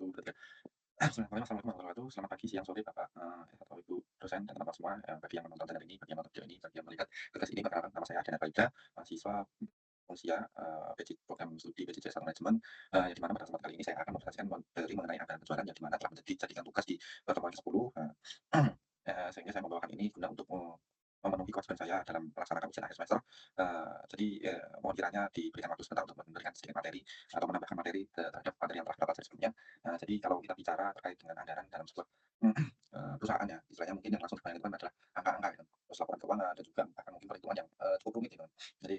1, 2, 3. Assalamualaikum warahmatullahi wabarakatuh. Selamat pagi, siang, sore, Bapak, atau Ibu dosen dan teman-teman semua, bagi yang menonton channel ini, bagi yang menonton video ini, bagi yang melihat podcast ini. Perkenalkan, nama saya Adriana Baida, mahasiswa usia program studi BPJS Manajemen, yang di mana pada kesempatan kali ini saya akan mempresentasikan materi mengenai anggaran penjualan yang di mana telah dijadikan tugas di pertemuan ke-10, sehingga saya membawakan ini guna untuk memenuhi kewajiban saya dalam melaksanakan ujian akhir semester. Jadi, mohon kiranya diberikan waktu sebentar untuk memberikan sedikit materi atau menambahkan materi terhadap materi yang telah didapat sebelumnya. Jadi kalau kita bicara terkait dengan anggaran dalam sebuah perusahaan ya, istilahnya mungkin yang langsung terbayang itu kan adalah angka-angka gitu, terus laporan keuangan dan juga bahkan mungkin perhitungan yang cukup rumit gitu. Jadi,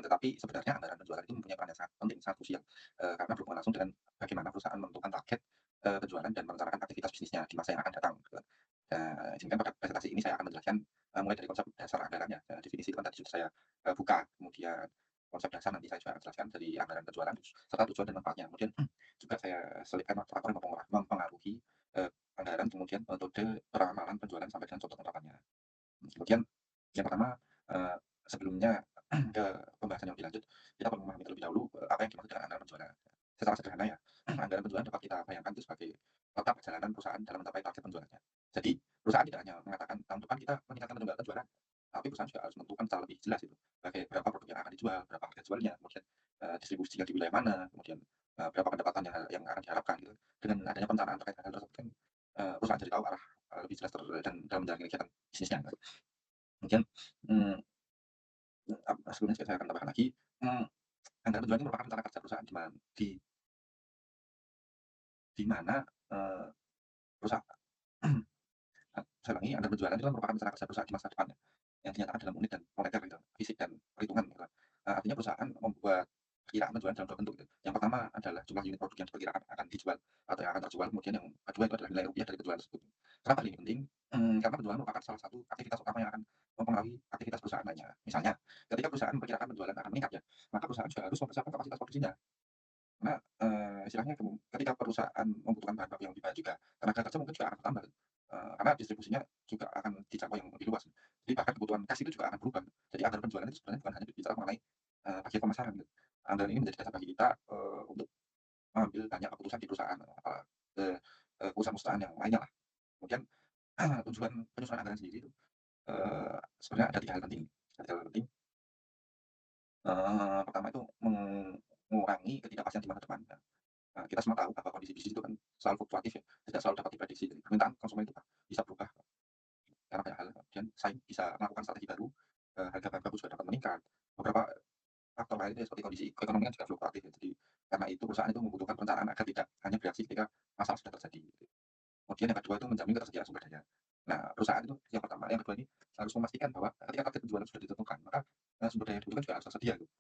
tetapi sebenarnya anggaran penjualan itu mempunyai peran yang sangat penting, sangat krusial, karena berhubungan langsung dengan bagaimana perusahaan menentukan target penjualan dan merencanakan aktivitas bisnisnya di masa yang akan datang gitu kan. Izinkan pada presentasi ini saya akan menjelaskan mulai dari konsep dasar anggarannya, definisi itu kan tadi sudah saya buka, kemudian konsep dasar nanti saya juga akan jelaskan dari anggaran penjualan serta tujuan dan manfaatnya. Kemudian juga saya selipkan faktor-faktor yang mempengaruhi anggaran, kemudian metode peramalan penjualan sampai dengan contoh penerapannya. Kemudian yang pertama, eee, sebelumnya ke pembahasan yang lebih lanjut, kita perlu memahami terlebih dahulu, apa yang dimaksud dengan anggaran penjualan. Secara sederhana ya, anggaran penjualan dapat kita bayangkan itu sebagai peta perjalanan perusahaan dalam mencapai target penjualannya. Jadi, perusahaan tidak hanya mengatakan, "Tahun depan kita meningkatkan penjualan," tapi perusahaan juga harus menentukan secara lebih jelas itu, berapa produk yang akan dijual, berapa harga jualnya, kemudian, distribusinya di wilayah mana, kemudian, berapa pendapatan yang akan diharapkan gitu. Dengan adanya perencanaan terkait hal tersebut kan, perusahaan jadi tahu arah, lebih jelas dan dalam menjalankan kegiatan bisnisnya kan. Kemudian, mmm, sebelumnya saya akan tambahkan lagi, mmm, anggaran penjualan ini merupakan rencana kerja perusahaan di mana, perusahaan saya ulangi, anggaran penjualan itu kan merupakan rencana kerja perusahaan di masa depan ya, yang dinyatakan dalam unit dan moneter gitu, fisik dan perhitungan gitu. Artinya perusahaan membuat perkiraan penjualan dalam 2 bentuk gitu. Yang pertama adalah jumlah unit produk yang diperkirakan akan dijual atau yang akan terjual, kemudian yang kedua itu adalah nilai rupiah dari penjualan tersebut. Kenapa hal ini penting? Karena penjualan merupakan salah satu aktivitas utama yang akan mempengaruhi aktivitas perusahaan lainnya. Misalnya, ketika perusahaan memperkirakan penjualan akan meningkat ya, maka perusahaan juga harus mempersiapkan kapasitas produksinya. Karena, istilahnya ketika perusahaan membutuhkan bahan baku yang lebih banyak juga, tenaga kerja mungkin juga akan bertambah, karena distribusinya juga akan dijangkau yang lebih luas. Jadi bahkan kebutuhan kas itu juga akan berubah. Jadi anggaran penjualan itu sebenarnya bukan hanya berbicara mengenai, bagian pemasaran gitu. Anggaran ini menjadi dasar bagi kita, untuk mengambil banyak keputusan di perusahaan, perusahaan-perusahaan yang lainnya lah. Kemudian tujuan penyusunan anggaran sendiri itu, sebenarnya ada 3 hal penting. Ada 3 hal penting. Pertama itu mengurangi ketidakpastian di masa depan. Kita semua tahu bahwa kondisi bisnis itu kan selalu fluktuatif ya, tidak selalu dapat diprediksi. Permintaan konsumen itu bisa berubah karena banyak hal, kemudian saing bisa melakukan strategi baru, harga bahan baku juga dapat meningkat. Beberapa faktor lainnya seperti kondisi ekonomi kan juga fluktuatif ya, jadi karena itu perusahaan itu membutuhkan perencanaan agar tidak hanya bereaksi ketika masalah sudah terjadi, gitu. Kemudian yang kedua itu menjamin ketersediaan sumber daya. Nah, perusahaan itu yang pertama, yang kedua ini harus memastikan bahwa ketika target penjualan sudah ditentukan, maka, sumber daya yang dibutuhkan juga harus tersedia gitu.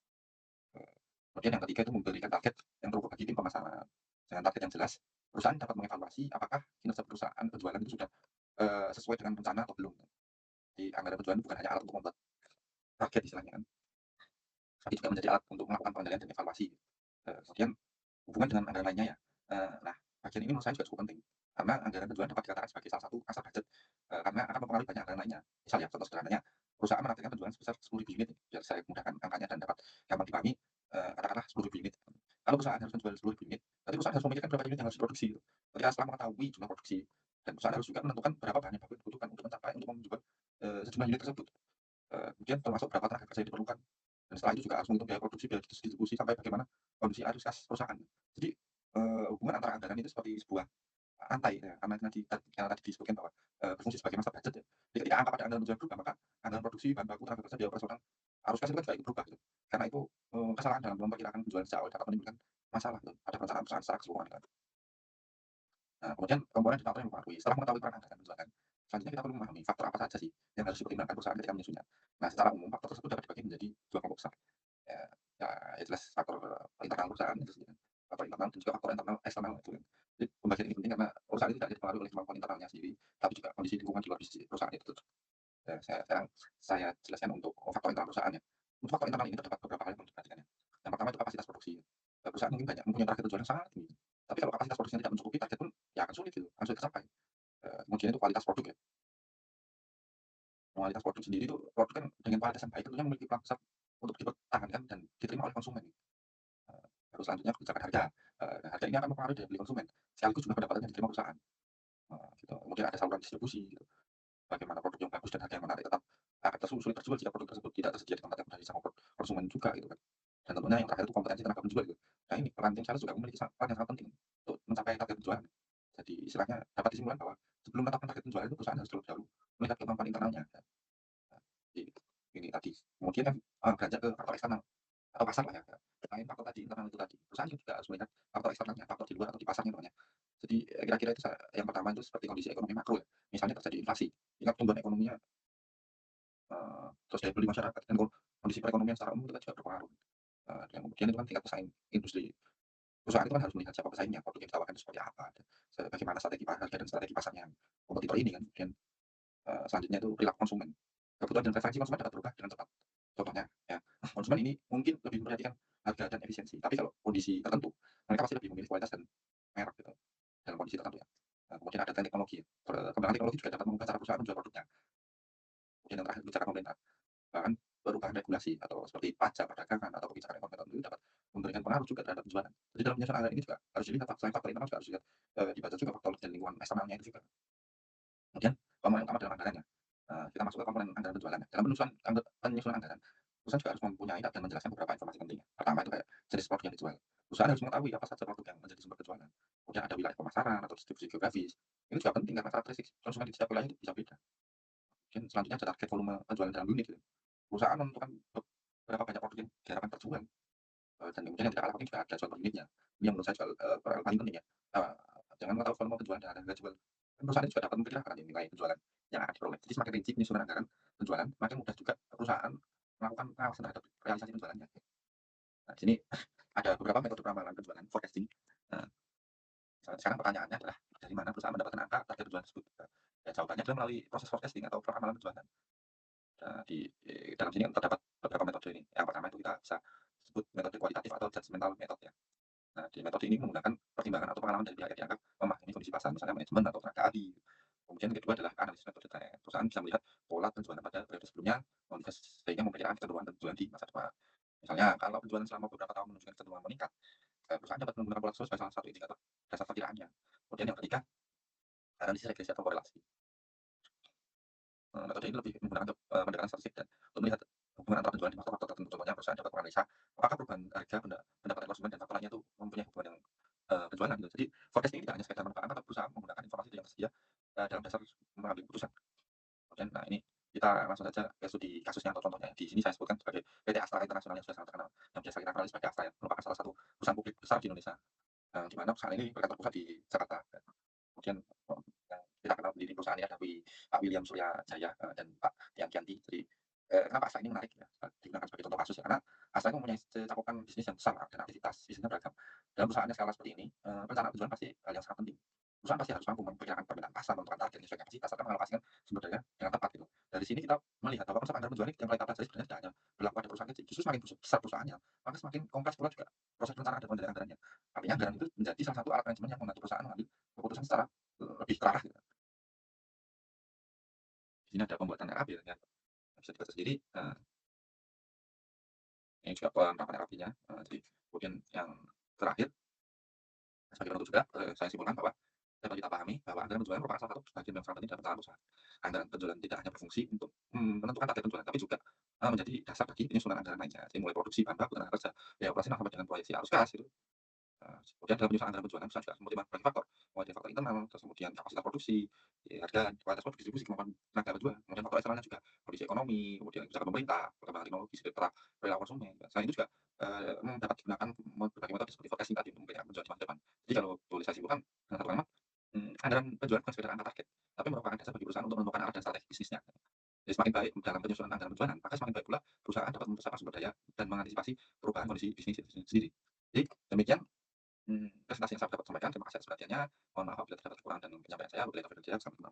Kemudian yang ketiga itu memberikan target yang terukur bagi tim pemasaran. Dengan target yang jelas, perusahaan dapat mengevaluasi apakah kinerja perusahaan penjualan itu sudah, sesuai dengan rencana atau belum. Jadi anggaran penjualan bukan hanya alat untuk membuat target istilahnya kan, tapi juga menjadi alat untuk melakukan pengendalian dan evaluasi. Kemudian hubungan dengan anggaran lainnya ya, nah bagian ini menurut saya juga cukup penting, karena anggaran penjualan dapat dikatakan sebagai salah satu asal budget, karena akan mempengaruhi banyak anggaran lainnya. Misal ya, contoh sederhananya, perusahaan menargetkan penjualan sebesar 10.000 unit, biar saya mudahkan angkanya dan dapat gampang dipahami, katakanlah 10.000 unit. Kalau perusahaan harus menjual 10.000 unit, berarti perusahaan harus memikirkan berapa unit yang harus diproduksi gitu. Ketika setelah mengetahui jumlah produksi, dan perusahaan harus juga menentukan berapa bahan baku yang dibutuhkan untuk menjual, sejumlah unit tersebut. Kemudian termasuk berapa tenaga kerja yang diperlukan. Dan setelah itu juga harus menghitung biaya produksi, biaya distribusi, sampai bagaimana kondisi arus kas perusahaan. Jadi, hubungan antara anggaran itu seperti sebuah rantai ya, karena tadi disebutkan bahwa, berfungsi sebagai master budget ya. Jadi ketika angka pada anggaran penjualan berubah, maka anggaran produksi, bahan baku, tenaga kerja, biaya operasional, arus kas itu kan juga ikut berubah gitu. Karena itu, kesalahan dalam memperkirakan penjualan sejak awal dapat menimbulkan masalah gitu pada perencanaan perusahaan secara keseluruhan gitu. Nah, kemudian komponen dan faktor yang mempengaruhi. Setelah mengetahui peran anggaran penjualan, selanjutnya kita perlu memahami faktor apa saja sih yang harus dipertimbangkan perusahaan ketika menyusunnya. Nah, secara umum faktor tersebut dapat dibagi menjadi 2 kelompok besar. Ya, ya jelas faktor, internal perusahaan itu sendiri. Faktor internal dan juga faktor internal eksternal itu kan. Jadi pembagian ini penting karena perusahaan itu tidak hanya dipengaruhi oleh kemampuan internalnya sendiri, tapi juga kondisi lingkungan di luar perusahaan itu. Saya jelaskan untuk faktor internal perusahaan ya. Untuk faktor internal ini terdapat beberapa hal yang perlu diperhatikan ya. Yang pertama itu kapasitas produksi. Perusahaan mungkin banyak mempunyai target penjualan yang sangat tinggi, tapi kalau kapasitas produksinya tidak mencukupi target pun ya akan sulit gitu, akan sulit tercapai. Kemudian itu kualitas produk ya. Kualitas produk sendiri itu produk kan dengan kualitas yang baik tentunya memiliki peluang besar untuk dipertahankan dan diterima oleh konsumen. Baru selanjutnya kebijakan harga. Nah, harga ini akan mempengaruhi daya beli konsumen, sekaligus juga pendapatan yang diterima perusahaan. Gitu. Kemudian ada saluran distribusi gitu. Bagaimana produk yang bagus dan harga yang menarik tetap akan sulit terjual jika produk tersebut tidak tersedia di tempat yang mudah dijangkau konsumen juga gitu kan. Dan tentunya yang terakhir itu kompetensi tenaga penjual gitu. Nah ini peran tim sales juga memiliki peran yang sangat penting untuk mencapai target penjualan. Jadi istilahnya dapat disimpulkan bahwa sebelum menetapkan target penjualan itu perusahaan harus terlebih dahulu melihat kemampuan internalnya. Nah, jadi ini tadi. Kemudian kan beranjak ke faktor eksternal atau pasar lah ya. Selain faktor tadi internal itu tadi, perusahaan juga harus melihat faktor eksternalnya, faktor di luar atau di pasarnya namanya. Jadi kira-kira itu yang pertama itu seperti kondisi ekonomi makro ya. Misalnya terjadi inflasi, tingkat pertumbuhan ekonominya terus daya beli masyarakat dan kondisi perekonomian secara umum itu kan juga berpengaruh. Dan kemudian itu kan tingkat pesaing industri. Perusahaan itu kan harus melihat siapa pesaingnya, produk yang ditawarkan itu seperti apa, dan bagaimana strategi harga dan strategi pasarnya kompetitor ini kan. Kemudian selanjutnya itu perilaku konsumen. Kebutuhan dan preferensi konsumen dapat berubah dengan cepat. Contohnya, ya, konsumen ini mungkin lebih memperhatikan harga dan efisiensi, tapi kalau kondisi tertentu, mereka pasti lebih memilih kualitas dan merek gitu, dalam kondisi tertentu ya. Kemudian ada teknologi. Perkembangan teknologi juga dapat mengubah cara perusahaan menjual produknya. Kemudian yang terakhir kebijakan pemerintah. Bahkan perubahan regulasi atau seperti pajak perdagangan atau kebijakan ekonomi tertentu dapat memberikan pengaruh juga terhadap penjualan. Jadi dalam penyusunan anggaran ini juga harus dilihat selain faktor internal juga harus dilihat dibaca juga faktor dan lingkungan eksternalnya itu juga. Kemudian komponen utama dalam anggarannya. Kita masuk ke komponen anggaran penjualan. Dalam penyusunan anggaran, perusahaan juga harus mempunyai dan menjelaskan beberapa informasi penting. Pertama itu kayak jenis produk yang dijual. Perusahaan harus mengetahui apa saja produk yang menjadi sumber penjualan. Kemudian ada wilayah pemasaran atau distribusi geografis. Ini juga penting karena karakteristik konsumen di setiap wilayah itu bisa beda. Kemudian selanjutnya ada target volume penjualan dalam unit gitu. Perusahaan menentukan berapa banyak produk yang diharapkan terjual. Dan kemudian yang tidak kalah penting juga ada jual per unitnya. Ini yang menurut saya paling penting ya. Jangan mengetahui volume penjualan dan harga jual. Kan perusahaan juga dapat memperkirakan nilai penjualan yang akan diperoleh. Jadi semakin rinci penyusunan anggaran penjualan, makin mudah juga perusahaan melakukan pengawasan terhadap realisasi penjualannya. Nah, di sini ada beberapa metode peramalan penjualan, forecasting. Nah, sekarang pertanyaannya adalah dari mana perusahaan mendapatkan angka target penjualan tersebut? Ya, jawabannya adalah melalui proses forecasting atau peramalan penjualan. Di dalam sini kan terdapat beberapa metode ini. Yang pertama itu kita bisa sebut metode kualitatif atau judgmental method ya. Nah, di metode ini menggunakan pertimbangan atau pengalaman dari pihak yang dianggap memahami kondisi pasar, misalnya manajemen atau tenaga ahli. Kemudian yang kedua adalah analisis metode tren. Perusahaan bisa melihat pola penjualan pada periode sebelumnya, sehingga memperkirakan kecenderungan penjualan di masa depan. Misalnya kalau penjualan selama beberapa tahun menunjukkan kecenderungan meningkat, perusahaan dapat menggunakan pola tersebut sebagai salah satu indikator dasar perkiraannya. Kemudian yang ketiga, analisis regresi atau korelasi. Metode ini lebih menggunakan pendekatan statistik dan untuk melihat hubungan antara penjualan di faktor-faktor tertentu. Contohnya perusahaan dapat menganalisa apakah perubahan harga, pendapatan konsumen dan faktor lainnya itu mempunyai hubungan yang penjualan gitu. Jadi forecasting ini tidak hanya sekedar menebak angka, tapi berusaha menggunakan informasi yang tersedia dalam dasar mengambil keputusan. Kemudian, nah ini kita langsung saja ke studi kasusnya atau contohnya. Di sini saya sebutkan sebagai PT Astra Internasional yang sudah sangat terkenal, yang biasa kita kenal sebagai Astra yang merupakan salah satu perusahaan publik besar di Indonesia, di mana perusahaan ini berkantor pusat di Jakarta. Kemudian yang kita kenal pendiri perusahaan ini ada Pak William Surya Jaya dan Pak Tian Kianti. Jadi kenapa Astra ini menarik ya digunakan sebagai contoh kasus ya? Karena Astra itu mempunyai cakupan bisnis yang besar dan aktivitas bisnisnya beragam. Dalam perusahaannya skala seperti ini, perencanaan penjualan pasti hal yang sangat penting. Perusahaan pasti harus mampu memperkirakan permintaan pasar, menentukan target sesuai kapasitas, serta mengalokasikan sumber daya dengan tepat gitu. Dari sini kita melihat bahwa konsep anggaran penjualan yang mulai kita pelajari sebenarnya tidak hanya berlaku pada perusahaan kecil, justru semakin besar perusahaannya, maka semakin kompleks pula juga proses perencanaan dan pengendalian anggarannya. Artinya anggaran itu menjadi salah satu alat manajemen yang membantu perusahaan mengambil keputusan secara lebih terarah gitu. Di sini ada pembuatan RAP ya, bisa dibaca sendiri. Ini juga penerapan RAP-nya. Jadi kemudian yang terakhir sebagai penutup juga, saya simpulkan bahwa dapat kita pahami bahwa anggaran penjualan merupakan salah satu bagian yang sangat penting dalam perencanaan usaha. Anggaran penjualan tidak hanya berfungsi untuk menentukan target penjualan, tapi juga menjadi dasar bagi penyusunan anggaran lainnya. Jadi mulai produksi bahan baku, tenaga kerja, biaya operasional sampai dengan proyeksi arus kas gitu. Kemudian dalam penyusunan anggaran penjualan perusahaan juga mempertimbangkan berbagai faktor, mulai dari faktor internal, terus kemudian kapasitas produksi, harga, kualitas produk, distribusi, kemampuan tenaga penjual, kemudian faktor eksternalnya juga kondisi ekonomi, kemudian kebijakan pemerintah, perkembangan teknologi, sejahtera, perilaku konsumen. Selain itu juga dapat digunakan berbagai metode seperti forecasting tadi untuk memperkirakan penjualan di masa depan. Jadi kalau boleh saya simpulkan dengan satu kalimat, anggaran penjualan bukan sekedar angka target, tapi merupakan dasar bagi perusahaan untuk menentukan arah dan strategi bisnisnya. Jadi semakin baik dalam penyusunan anggaran penjualan, maka semakin baik pula perusahaan dapat mempersiapkan sumber daya dan mengantisipasi perubahan kondisi bisnis itu sendiri. Jadi demikian presentasi yang saya dapat sampaikan. Terima kasih atas perhatiannya. Mohon maaf apabila terdapat kekurangan dan penyampaian saya. Wabillahi taufiq wal hidayah. Sampai jumpa.